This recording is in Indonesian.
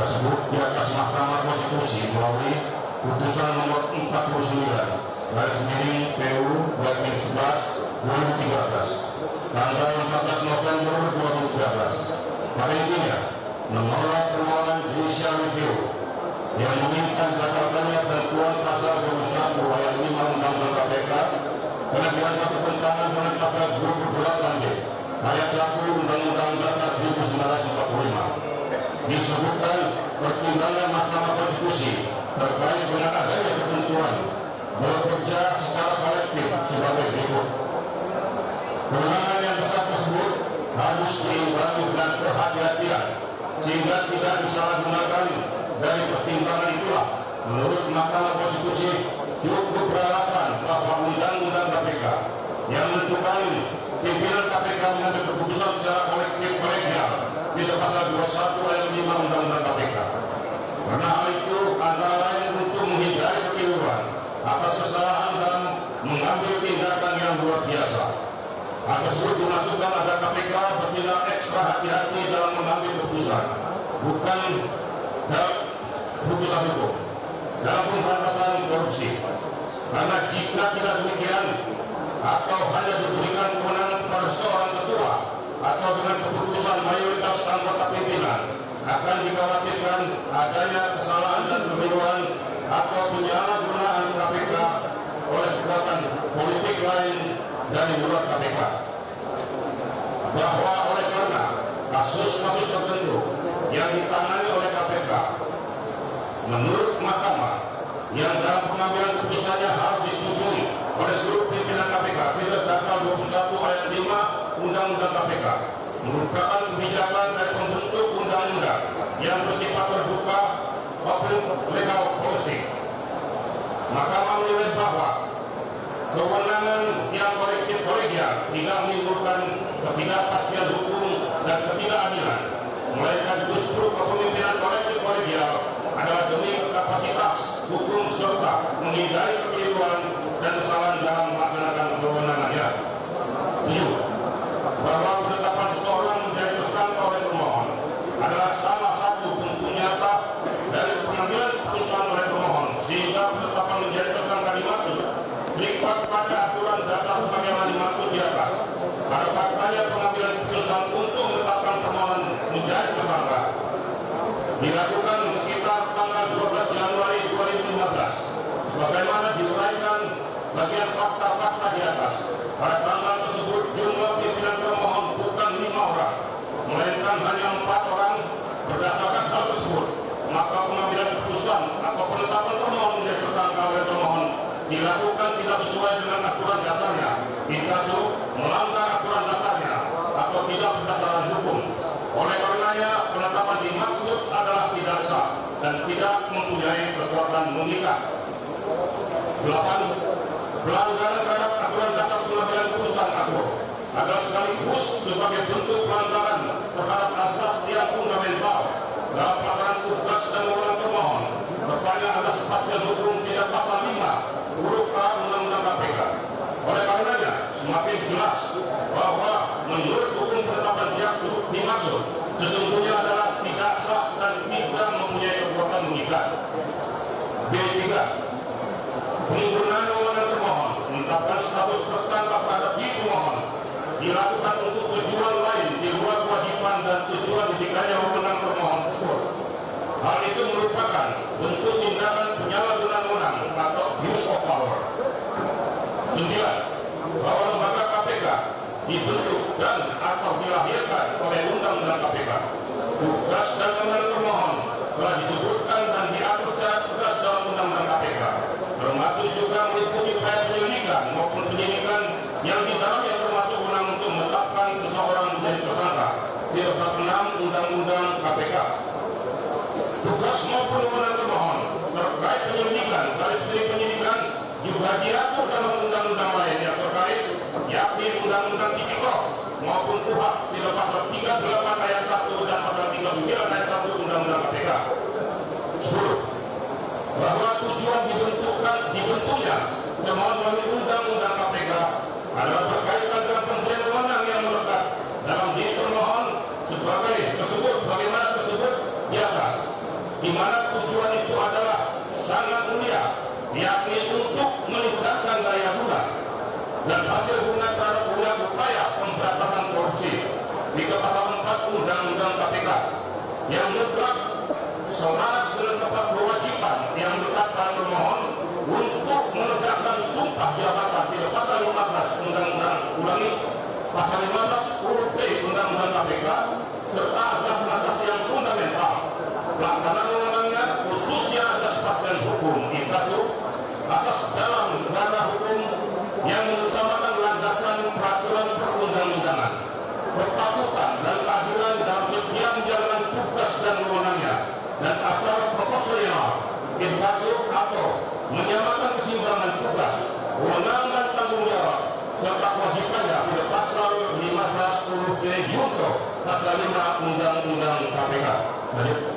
tersebut di atas Mahkamah Konstitusi melalui putusan nomor 49 garis miring PU garis 11 2013 tanggal 14 November 2013. Pada intinya menolak permohonan judicial review yang meminta dibatalkannya ketentuan pasal 21 ayat 5 Undang-Undang KPK karena dianggap bertentangan dengan pasal 28D ayat 1 Undang-Undang Dasar 1945. Disebutkan pertimbangan Mahkamah Konstitusi terkait dengan adanya ketentuan bekerja secara kolektif sebagai berikut. Kewenangan yang besar tersebut harus diimbangi dengan kehati-hatian sehingga tidak disalahgunakan. Dari pertimbangan itulah menurut Mahkamah Konstitusi cukup beralasan bahwa Undang-Undang KPK yang menentukan pimpinan KPK mengambil keputusan secara kolektif kolegial di pasal 21 ayat 5 Undang-Undang KPK. Karena hal itu antara lain untuk menghindari kekeliruan atas kesalahan dalam mengambil tindakan yang luar biasa. Hal tersebut dimaksudkan agar KPK bertindak ekstra hati-hati dalam mengambil keputusan, bukan dalam keputusan hukum dalam pemberantasan korupsi. Karena jika tidak demikian atau hanya diberikan kewenangan kepada seorang ketua atau dengan keputusan mayoritas anggota pimpinan, akan dikhawatirkan adanya kesalahan dan kekeliruan atau penyalahgunaan KPK oleh kekuatan politik lain dari luar KPK. Bahwa oleh karena kasus-kasus tertentu yang ditangani oleh KPK menurut Mahkamah yang dalam pengambilan keputusannya harus disetujui oleh seluruh pimpinan KPK pada tanggal 21 ayat 5 Undang-Undang KPK merupakan kebijakan dari pembentuk undang-undang yang bersifat terbuka public legal policy. Mahkamah menilai bahwa kewenangan yang kolektif kolegial tidak menimbulkan ketidakpastian hukum dan ketidakadilan, melainkan justru kepemimpinan kolektif kolegial adalah demi kapasitas hukum serta menghindari kekeliruan dan kesalahan dalam melaksanakan kewenangannya. 7. Bahwa penetapan seseorang menjadi tersangka oleh pemohon adalah salah satu bentuk nyata dari pengambilan keputusan oleh pemohon, sehingga penetapan menjadi tersangka dimaksud terikat pada aturan dasar sebagaimana dimaksud di atas. Pada faktanya pengambilan keputusan untuk menetapkan pemohon menjadi tersangka dilakukan sekitar tanggal 12 Januari 2015 sebagaimana diuraikan bagian fakta-fakta di atas. Pada tanggal tersebut jumlah pimpinan pemohon bukan 5 orang melainkan hanya 4 orang. Berdasarkan hal tersebut maka pengambilan keputusan atau penetapan pemohon menjadi tersangka oleh pemohon dilakukan tidak sesuai dengan aturan dasarnya, inkasu melanggar aturan dasarnya atau tidak berdasarkan hukum. Oleh karenanya penetapan dimaksud adalah tidak sah dan tidak mempunyai kekuatan mengikat. 8. Pelanggaran terhadap aturan dasar pengambilan keputusan akur adalah sekaligus sebagai bentuk pelanggaran terhadap asas yang fundamental dalam pelaksanaan tugas dan wewenang termohon. Bertanya atas kepastian hukum tidak pasal 5 huruf A Undang-Undang KPK. Oleh karenanya semakin jelas bahwa menurut hukum penetapan dimaksud sesungguhnya adalah tidak sah dan tidak mempunyai kekuatan mengikat. B3. Penggunaan wewenang termohon menetapkan status tersangka terhadap pemohon dilakukan untuk tujuan lain di luar kewajiban dan tujuan diberikannya wewenang termohon tersebut. Hal itu merupakan bentuk tindakan penyalahgunaan wewenang atau abuse of power. 9. Bahwa lembaga KPK dibentuk dan atau dilahirkan oleh Undang-Undang KPK. Tugas dan wewenang termohon telah disebutkan dan diatur secara tegas dalam Undang-Undang KPK, termasuk juga meliputi upaya penyelidikan maupun penyidikan yang di dalamnya termasuk wewenang untuk menetapkan seseorang menjadi tersangka di pasal 6 Undang-Undang KPK. Tugas maupun wewenang termohon terkait penyelidikan garis miring penyidikan juga diatur dalam undang-undang lain yang terkait, yakni Undang-Undang Tipikor maupun KUHP di pasal 38 ayat 1 dan pasal 39 ayat 1 Undang-Undang KPK. 10. Bahwa tujuan dibentuknya termohon melalui Undang-Undang KPK adalah berkaitan dengan pemberian wewenang yang melekat dalam diri termohon sebagai tersebut bagaimana tersebut di atas. KPK. Lanjut.